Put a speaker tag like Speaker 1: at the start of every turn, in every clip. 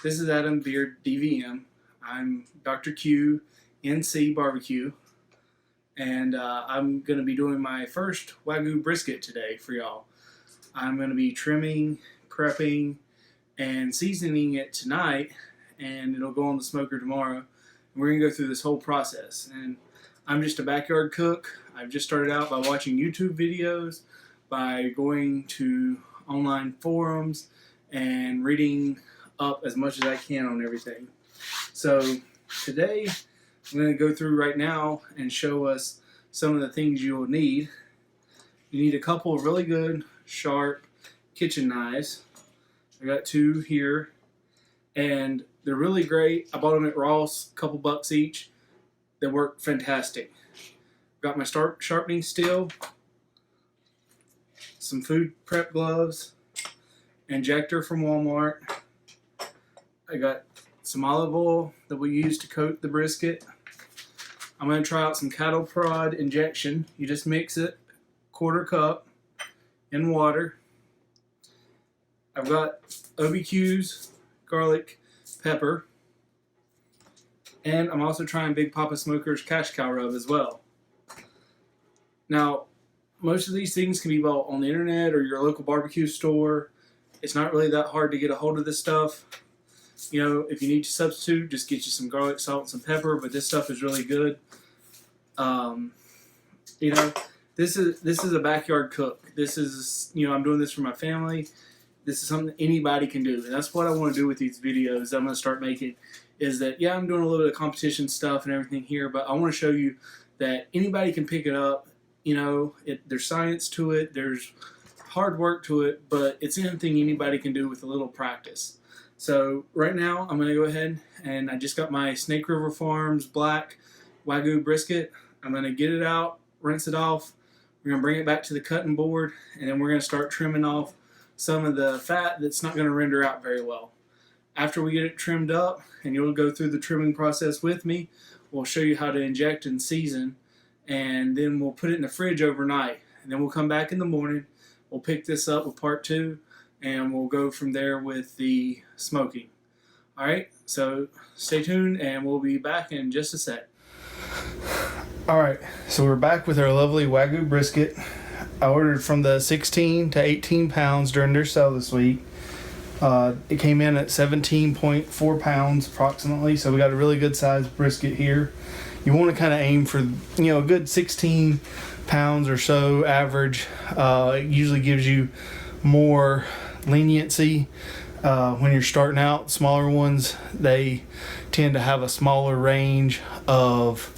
Speaker 1: This is Adam Beard, DVM. I'm Dr. Q, NC Barbecue, and I'm going to be doing my first Wagyu brisket today for y'all. I'm going to be trimming, prepping, and seasoning it tonight, and it'll go on the smoker tomorrow. And we're going to go through this whole process. And I'm just a backyard cook. I've just started out by watching YouTube videos, by going to online forums, and reading up as much as I can on everything. So today I'm going to go through right now and show us some of the things you will need. You need a couple of really good sharp kitchen knives. I got two here, and they're really great. I bought them at Ross, a couple bucks each. They work fantastic. Got my sharpening steel, some food prep gloves, injector from Walmart. I got some olive oil that we use to coat the brisket. I'm going to try out some cattle prod injection. You just mix it, 1/4 cup, in water. I've got OBQ's garlic pepper. And I'm also trying Big Papa Smoker's cash cow rub as well. Now, most of these things can be bought on the internet or your local barbecue store. It's not really that hard to get a hold of this stuff. You know, if you need to substitute, just get you some garlic, salt, and some pepper. But this stuff is really good. You know, this is a backyard cook. This is, you know, I'm doing this for my family. This is something anybody can do, and that's what I want to do with these videos. I'm going to start making. Is that, yeah, I'm doing a little bit of competition stuff and everything here, but I want to show you that anybody can pick it up. You know, there's science to it. There's hard work to it, but it's anything anybody can do with a little practice. So right now, I'm going to go ahead, and I just got my Snake River Farms black Wagyu brisket. I'm going to get it out, rinse it off. We're going to bring it back to the cutting board, and then we're going to start trimming off some of the fat that's not going to render out very well. After we get it trimmed up, and you'll go through the trimming process with me, we'll show you how to inject and season, and then we'll put it in the fridge overnight. And then we'll come back in the morning, we'll pick this up with part 2, and we'll go from there with the smoking. Alright, so stay tuned, and we'll be back in just a sec. Alright, so we're back with our lovely Wagyu brisket. I ordered from the 16 to 18 pounds during their sale this week. It came in at 17.4 pounds approximately, so we got a really good sized brisket here. You want to kind of aim for, you know, a good 16 pounds or so average. It usually gives you more leniency when you're starting out. Smaller ones, they tend to have a smaller range of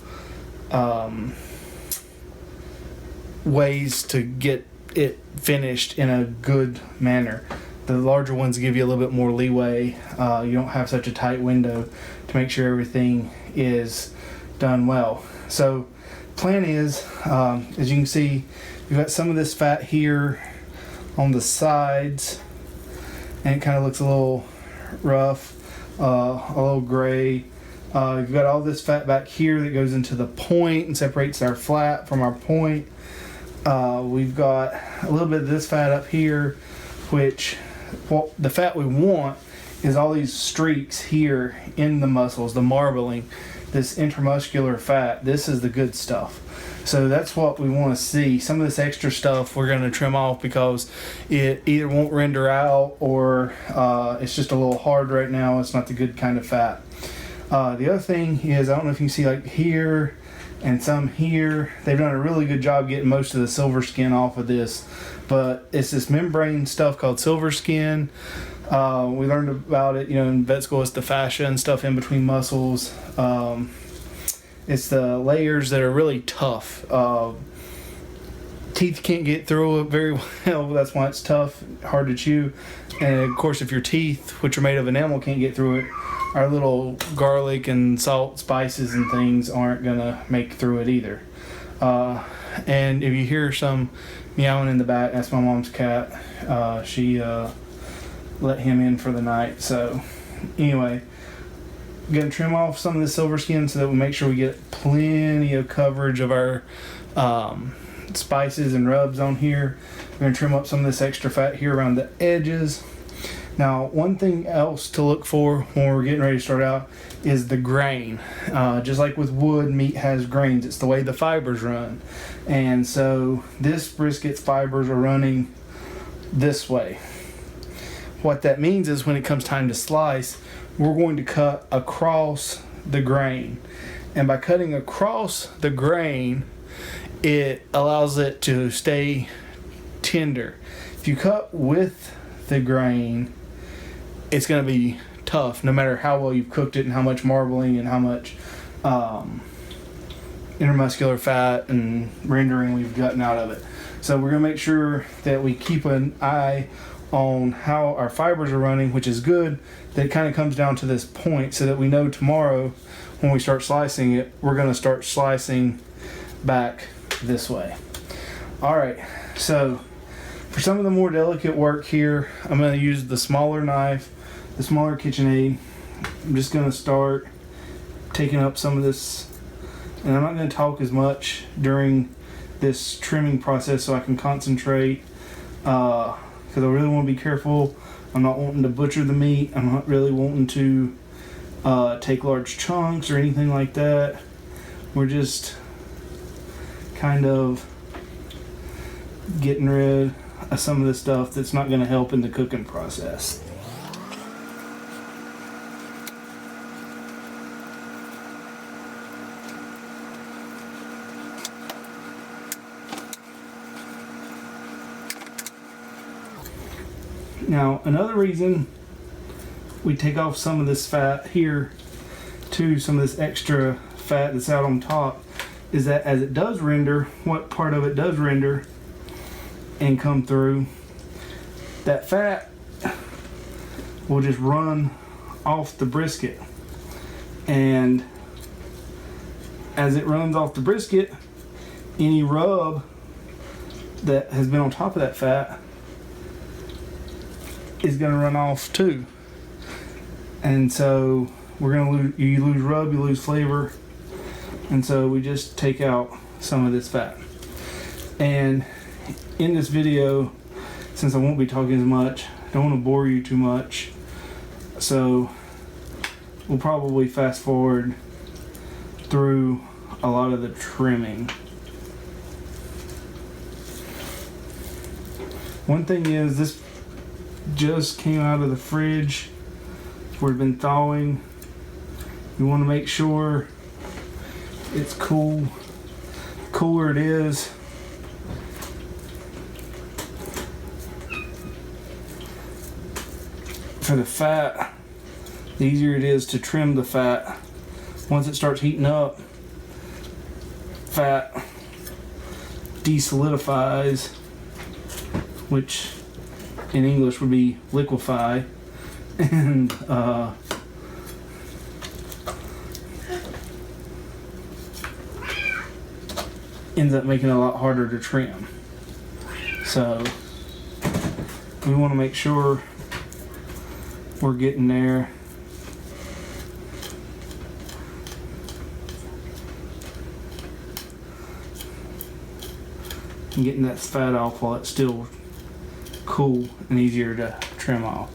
Speaker 1: ways to get it finished in a good manner. The larger ones give you a little bit more leeway. You don't have such a tight window to make sure everything is done well. So plan is, as you can see, you've got some of this fat here on the sides, and it kind of looks a little rough, a little gray. You've got all this fat back here that goes into the point and separates our flat from our point. We've got a little bit of this fat up here, which the fat we want is all these streaks here in the muscles, the marbling, this intramuscular fat. This is the good stuff. So that's what we want to see. Some of this extra stuff we're going to trim off because it either won't render out or it's just a little hard right now. It's not the good kind of fat. The other thing is, I don't know if you can see, like here and some here, they've done a really good job getting most of the silver skin off of this, but it's this membrane stuff called silver skin. We learned about it, you know, in vet school. It's the fascia and stuff in between muscles. It's the layers that are really tough. Teeth can't get through it very well. That's why it's tough, hard to chew. And of course, if your teeth, which are made of enamel, can't get through it, our little garlic and salt, spices and things aren't gonna make through it either. And if you hear some meowing in the back, that's my mom's cat. She let him in for the night. So anyway, I'm gonna trim off some of the silver skin so that we make sure we get plenty of coverage of our spices and rubs on here. We're gonna trim up some of this extra fat here around the edges. Now, one thing else to look for when we're getting ready to start out is the grain. Just like with wood, meat has grains. It's the way the fibers run. And so this brisket's fibers are running this way. What that means is when it comes time to slice, we're going to cut across the grain. And by cutting across the grain, it allows it to stay tender. If you cut with the grain, it's going to be tough no matter how well you've cooked it and how much marbling and how much intermuscular fat and rendering we've gotten out of it. So we're going to make sure that we keep an eye on how our fibers are running, which is good that it kind of comes down to this point so that we know tomorrow when we start slicing it, we're going to start slicing back this way. Alright, so for some of the more delicate work here, I'm going to use the smaller knife, the smaller KitchenAid. I'm just going to start taking up some of this, and I'm not going to talk as much during this trimming process so I can concentrate, because I really want to be careful. I'm not wanting to butcher the meat. I'm not really wanting to take large chunks or anything like that. We're just kind of getting rid of some of the stuff that's not going to help in the cooking process. Now, another reason we take off some of this fat here, too, some of this extra fat that's out on top, is that as it does render, what part of it does render and come through, that fat will just run off the brisket. And as it runs off the brisket, any rub that has been on top of that fat is going to run off too. And so we're going to lose, you lose rub, you lose flavor. And so we just take out some of this fat. And in this video, since I won't be talking as much, I don't want to bore you too much. So we'll probably fast forward through a lot of the trimming. One thing is, this just came out of the fridge where it's been thawing. You want to make sure it's cool. The cooler it is, for the fat, the easier it is to trim the fat. Once it starts heating up, fat desolidifies, which in English would be liquefy, and ends up making it a lot harder to trim. So we want to make sure we're getting there. And getting that fat off while it's still cool and easier to trim off.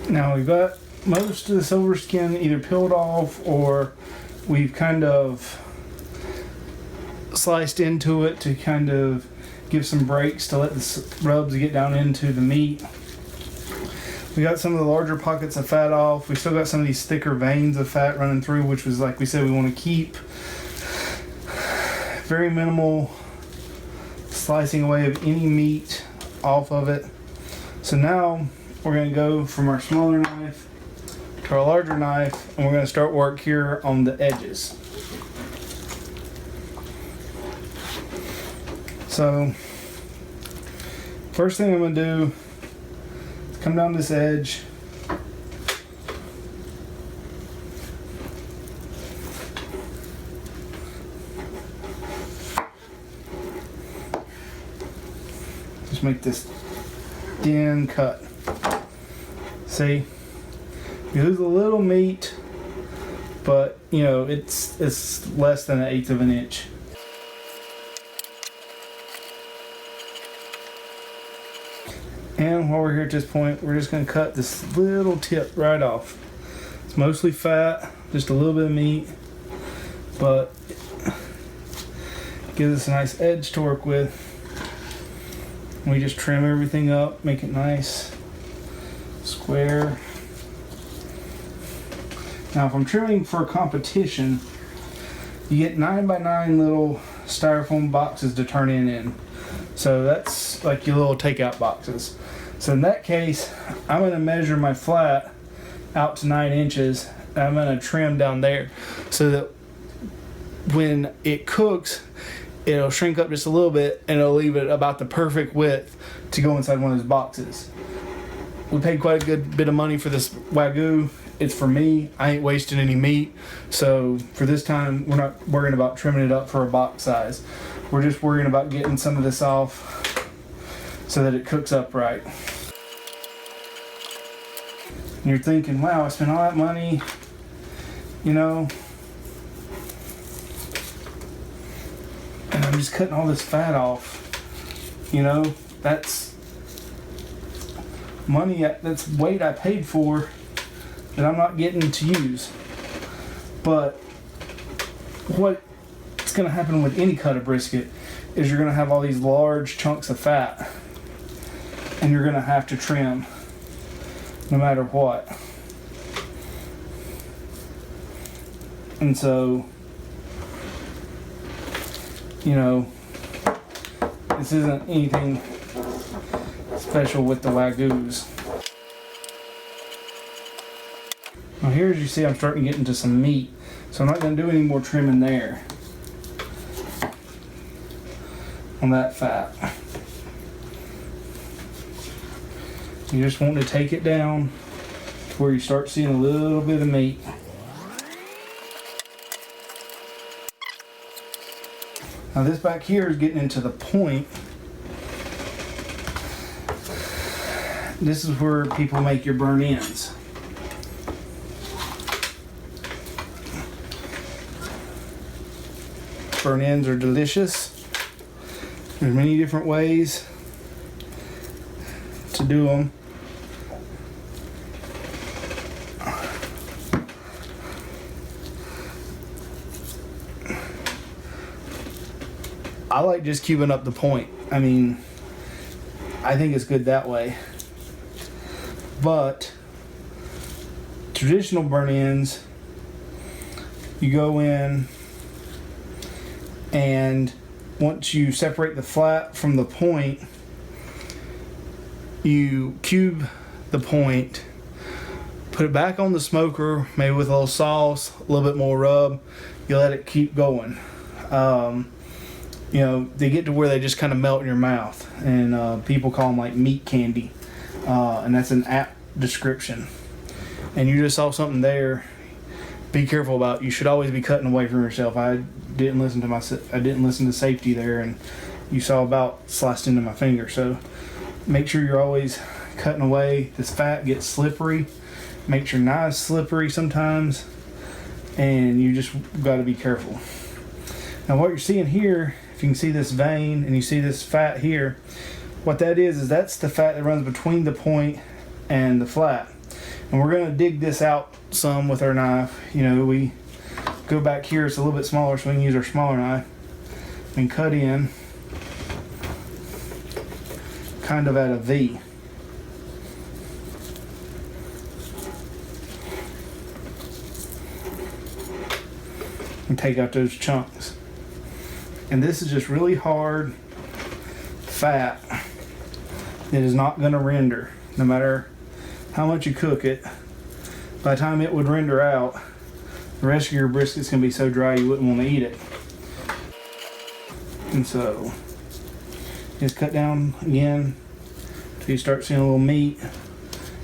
Speaker 1: Now we've got most of the silver skin either peeled off, or we've kind of sliced into it to kind of give some breaks to let the rubs get down into the meat. We got some of the larger pockets of fat off. We still got some of these thicker veins of fat running through, which was, like we said, we want to keep. Very minimal slicing away of any meat off of it. So now we're going to go from our smaller knife to our larger knife, and we're going to start work here on the edges. So first thing I'm going to do is come down this edge. Just make this thin cut.
Speaker 2: See, you lose a little meat, but you know it's less than 1/8 of an inch. And while we're here at this point, we're just going to cut this little tip right off. It's mostly fat, just a little bit of meat, but it gives us a nice edge to work with. We just trim everything up, make it nice, square. Now if I'm trimming for a competition, you get 9x9 little styrofoam boxes to turn in. So that's like your little takeout boxes. So in that case, I'm going to measure my flat out to 9 inches. And I'm going to trim down there so that when it cooks, it'll shrink up just a little bit and it'll leave it about the perfect width to go inside one of those boxes. We paid quite a good bit of money for this Wagyu. It's for me. I ain't wasting any meat. So for this time, we're not worrying about trimming it up for a box size. We're just worrying about getting some of this off so that it cooks up right. And you're thinking, wow, I spent all that money, you know, and I'm just cutting all this fat off. You know, that's money, that's weight I paid for that I'm not getting to use. But what's going to happen with any cut of brisket is you're going to have all these large chunks of fat, and you're going to have to trim no matter what. And so, you know, this isn't anything special with the Wagyus. Now here, as you see, I'm starting to get into some meat, so I'm not going to do any more trimming there on that fat. You just want to take it down to where you start seeing a little bit of meat. Now this back here is getting into the point. This is where people make your burn ends. Burn ends are delicious. There's many different ways to do them. I like just cubing up the point. I mean, I think it's good that way. But traditional burn ends, you go in and once you separate the flat from the point, you cube the point, put it back on the smoker, maybe with a little sauce, a little bit more rub. You let it keep going. You know, they get to where they just kind of melt in your mouth, and people call them like meat candy, and that's an apt description. And you just saw something there. Be careful about. You should always be cutting away from yourself. I didn't listen to safety there, and you saw about sliced into my finger. So make sure you're always cutting away. This fat gets slippery. Makes your knives slippery sometimes, and you just got to be careful. Now what you're seeing here, if you can see this vein and you see this fat here, what that is that's the fat that runs between the point and the flat. And we're going to dig this out some with our knife. You know, we go back here, it's a little bit smaller, so we can use our smaller knife and cut in kind of at a V. And take out those chunks. And this is just really hard fat that is not going to render no matter how much you cook it. By the time it would render out, the rest of your brisket's going to be so dry you wouldn't want to eat it. And so just cut down again until you start seeing a little meat.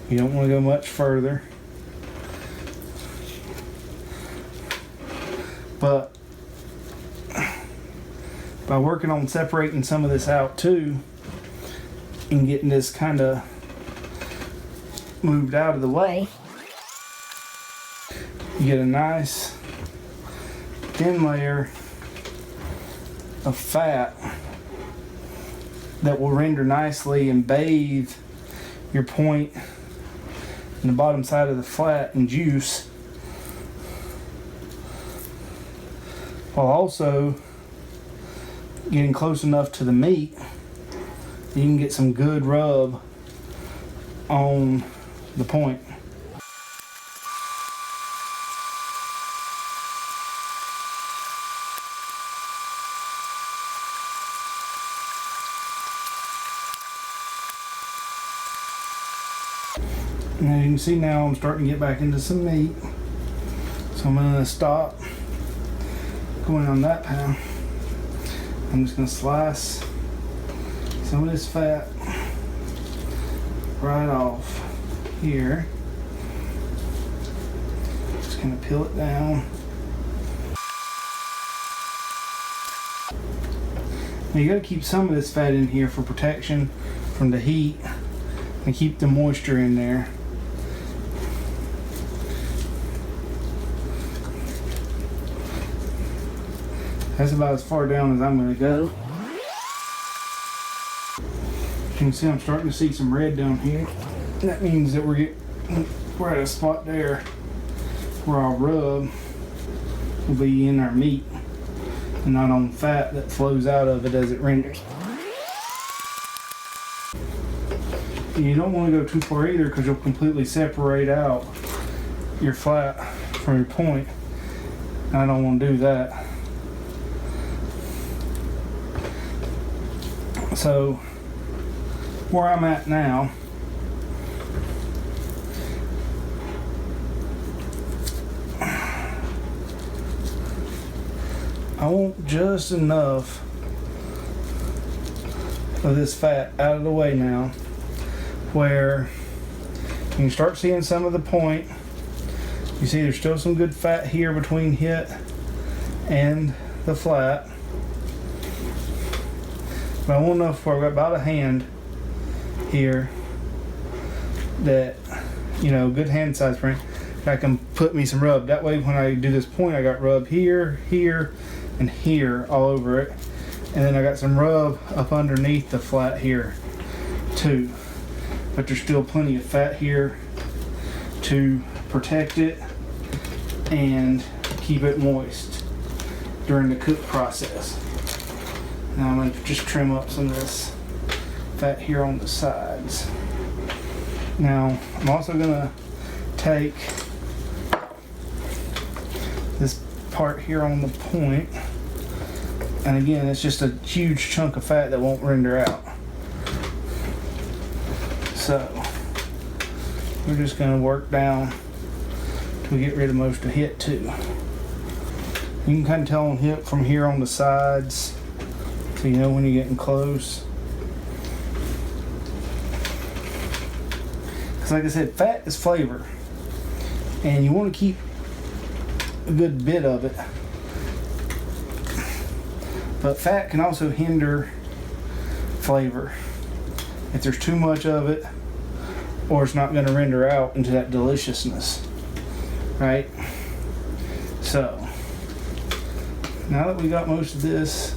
Speaker 2: You don't want to go much further. But by working on separating some of this out too and getting this kind of moved out of the way, you get a nice thin layer of fat that will render nicely and bathe your point in the bottom side of the flat in juice, while also getting close enough to the meat that you can get some good rub on the point. And as you can see now, I'm starting to get back into some meat. So I'm going to stop going on that pan. I'm just going to slice some of this fat right off here. Just going to peel it down. Now you got to keep some of this fat in here for protection from the heat and keep the moisture in there. That's about as far down as I'm going to go. You can see I'm starting to see some red down here. That means that we're at a spot there where our rub will be in our meat and not on fat that flows out of it as it renders. And you don't want to go too far either, because you'll completely separate out your flat from your point. And I don't want to do that. So where I'm at now, I want just enough of this fat out of the way now where you can start seeing some of the point. You see there's still some good fat here between hit and the flat. But I want enough for about a hand here that, you know, good hand size for me. I can put me some rub. That way when I do this point, I got rub here, here, and here all over it. And then I got some rub up underneath the flat here too. But there's still plenty of fat here to protect it and keep it moist during the cook process. Now I'm going to just trim up some of this fat here on the sides. Now I'm also going to take this part here on the point, and again it's just a huge chunk of fat that won't render out. So we're just going to work down till we get rid of most of hit too. You can kind of tell on hit from here on the sides, so you know when you're getting close. Because like I said, fat is flavor, and you want to keep a good bit of it. But fat can also hinder flavor if there's too much of it, or it's not going to render out into that deliciousness, right? So now that we got most of this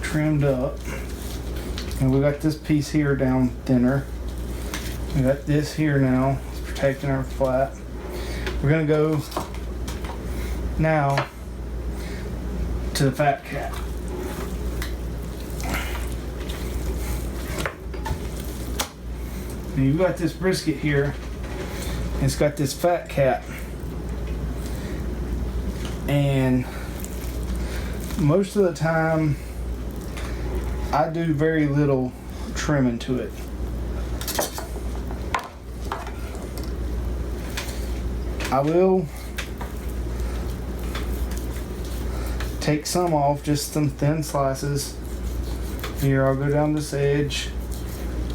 Speaker 2: trimmed up, and we got this piece here down thinner, we got this here now, it's protecting our flat. We're gonna go now to the fat cap. Now you've got this brisket here, and it's got this fat cap, and most of the time I do very little trimming to it. I will take some off, just some thin slices. Here, I'll go down this edge.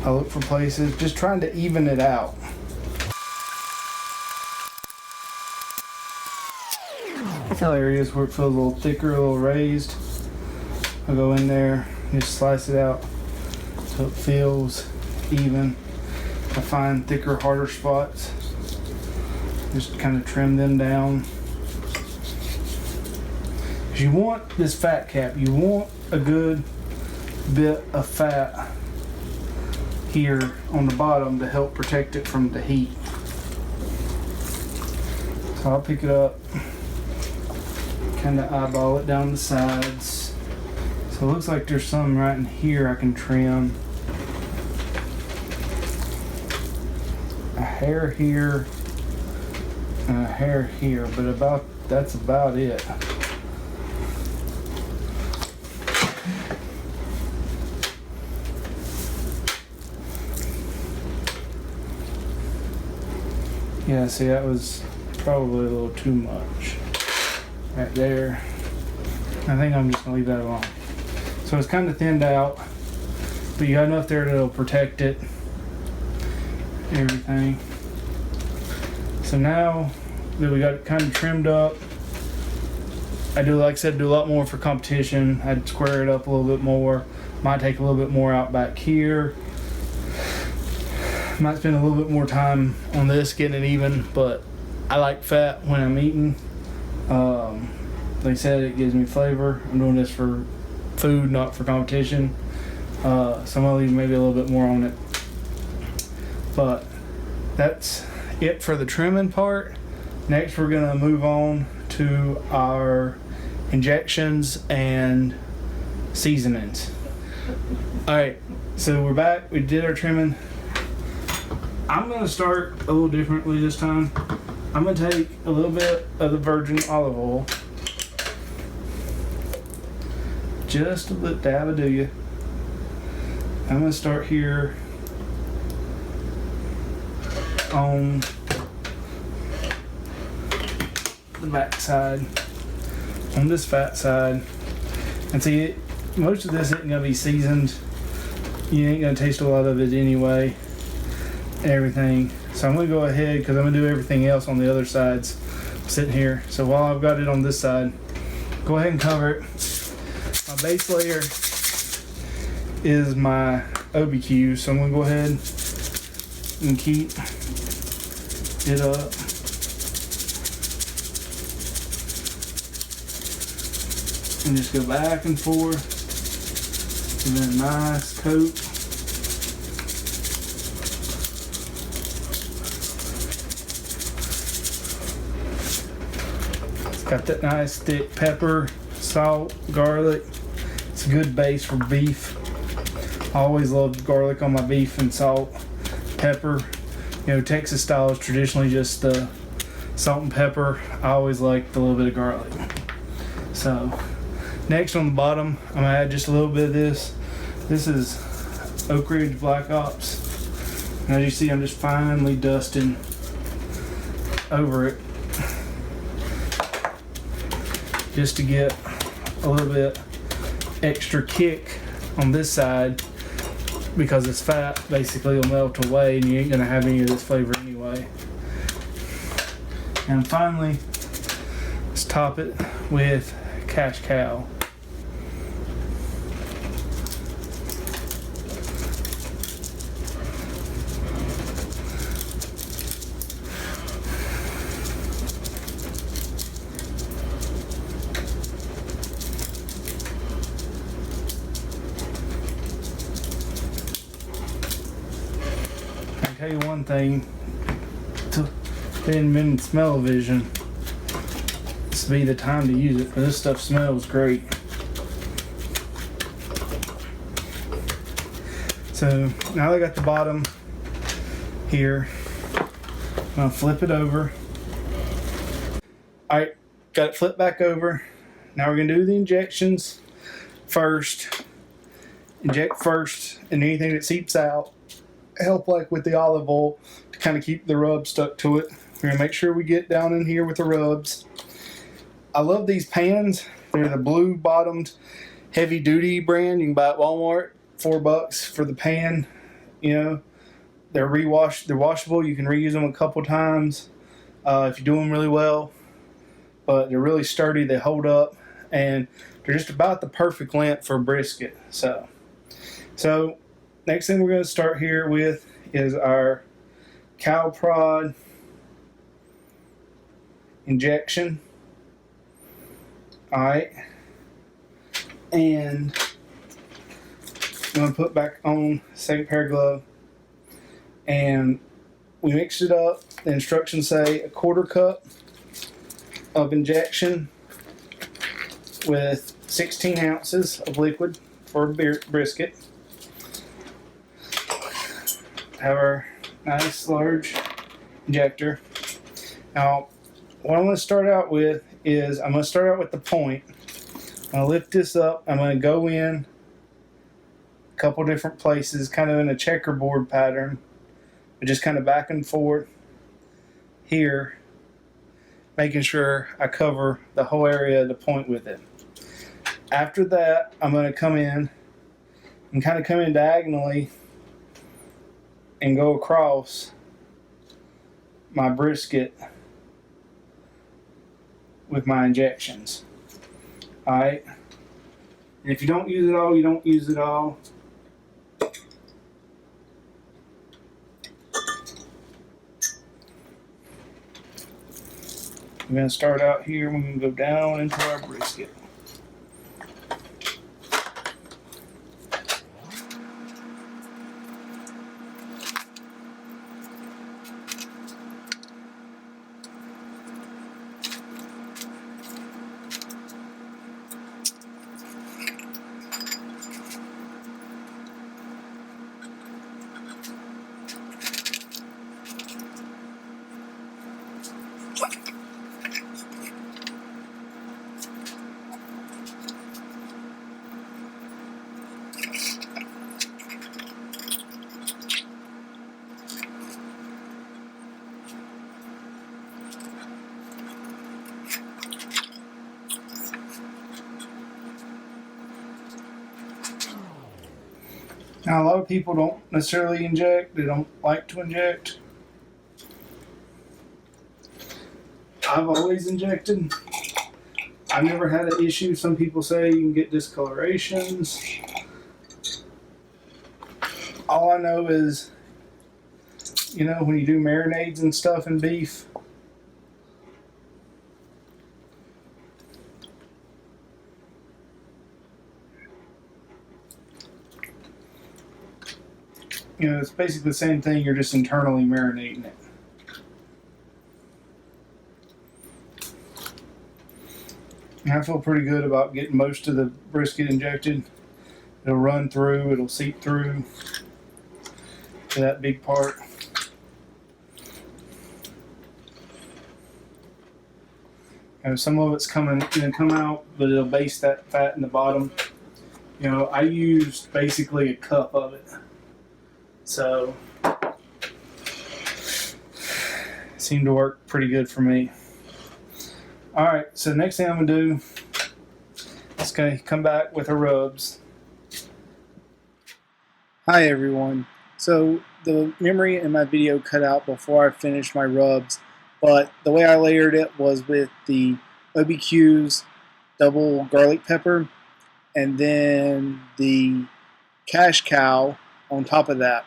Speaker 2: I'll look for places, just trying to even it out. Areas where it feels a little thicker, a little raised, I'll go in there and just slice it out so so it feels even. I find thicker, harder spots. Just kind of trim them down. Because you want this fat cap, you want a good bit of fat here on the bottom to help protect it from the heat. So I'll pick it up, kind of eyeball it down the sides. So it looks like there's some right in here I can trim. A hair here and a hair here, but that's about it. Yeah, see, that was probably a little too much right there. I think I'm just gonna leave that alone. So it's kind of thinned out, but you got enough there that'll protect it, everything. So now that we got it kind of trimmed up, I do, like I said, do a lot more for competition. I'd square it up a little bit more. Might take a little bit more out back here. Might spend a little bit more time on this getting it even, but I like fat when I'm eating. Like I said, it gives me flavor. I'm doing this for food, not for competition. So I'm gonna leave maybe a little bit more on it. But that's it for the trimming part. Next, we're gonna move on to our injections and seasonings. All right, so we're back. We did our trimming. I'm gonna start a little differently this time. I'm gonna take a little bit of the virgin olive oil, just a little dab of do you. I'm gonna start here on the back side, on this fat side, and see, most of this isn't gonna be seasoned. You ain't gonna taste a lot of it anyway. Everything. So I'm gonna go ahead, because I'm gonna do everything else on the other sides sitting here. So while I've got it on this side, go ahead and cover it. My base layer is my OBQ, so I'm gonna go ahead and keep it up. And just go back and forth. And then a nice coat. Got that nice thick pepper, salt, garlic. It's a good base for beef. I always loved garlic on my beef and salt, pepper. You know, Texas style is traditionally just the salt and pepper. I always liked a little bit of garlic. So next on the bottom, I'm gonna add just a little bit of this. This is Oak Ridge Black Ops. And as you see, I'm just finely dusting over it, just to get a little bit extra kick on this side, because it's fat basically will melt away and you ain't gonna have any of this flavor anyway. And finally, let's top it with cash cow. I'll tell you one thing, to in smell-o-vision, this would be the time to use it, because this stuff smells great. So now I got the bottom here, I'm gonna flip it over. Alright, got it flipped back over. Now we're gonna do the injections first. Inject first, and anything that seeps out, help like with the olive oil to kind of keep the rub stuck to it. We're gonna make sure we get down in here with the rubs. I love these pans. They're the blue bottomed heavy duty brand. You can buy at Walmart, $4 for the pan. You know, they're washable. You can reuse them a couple times if you do them really well. But they're really sturdy. They hold up, and they're just about the perfect length for brisket. So next thing we're going to start here with is our cow prod injection. Alright. And I'm going to put back on the second pair of gloves. And we mixed it up. The instructions say a 1/4 cup of injection with 16 ounces of liquid for a brisket. Have our nice large injector. Now, what I'm going to start out with is I'm going to start out with the point. I'm going to lift this up. I'm going to go in a couple different places, kind of in a checkerboard pattern, but just kind of back and forth here, making sure I cover the whole area of the point with it. After that, I'm going to come in and kind of come in diagonally and go across my brisket with my injections. Alright? And if you don't use it all, you don't use it all. I'm going to start out here. We're going to go down into our brisket. Now, a lot of people don't necessarily inject. They don't like to inject. I've always injected. I've never had an issue. Some people say you can get discolorations. All I know is, you know, when you do marinades and stuff in beef, you know, it's basically the same thing. You're just internally marinating it. And I feel pretty good about getting most of the brisket injected. It'll run through, it'll seep through to that big part. And some of it's going to come out, but it'll base that fat in the bottom. You know, I used basically a cup of it. So, it seemed to work pretty good for me. Alright, so the next thing I'm going to do is going to come back with the rubs.
Speaker 3: Hi everyone. So the memory in my video cut out before I finished my rubs, but the way I layered it was with the OBQ's double garlic pepper and then the cash cow on top of that.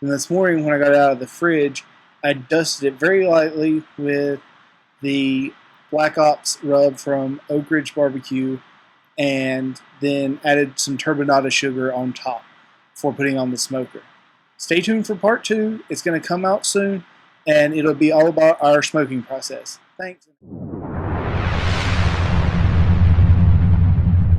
Speaker 3: And this morning when I got it out of the fridge, I dusted it very lightly with the Black Ops rub from Oak Ridge Barbecue and then added some turbinado sugar on top before putting on the smoker. Stay tuned for part 2. It's going to come out soon and it'll be all about our smoking process. Thanks.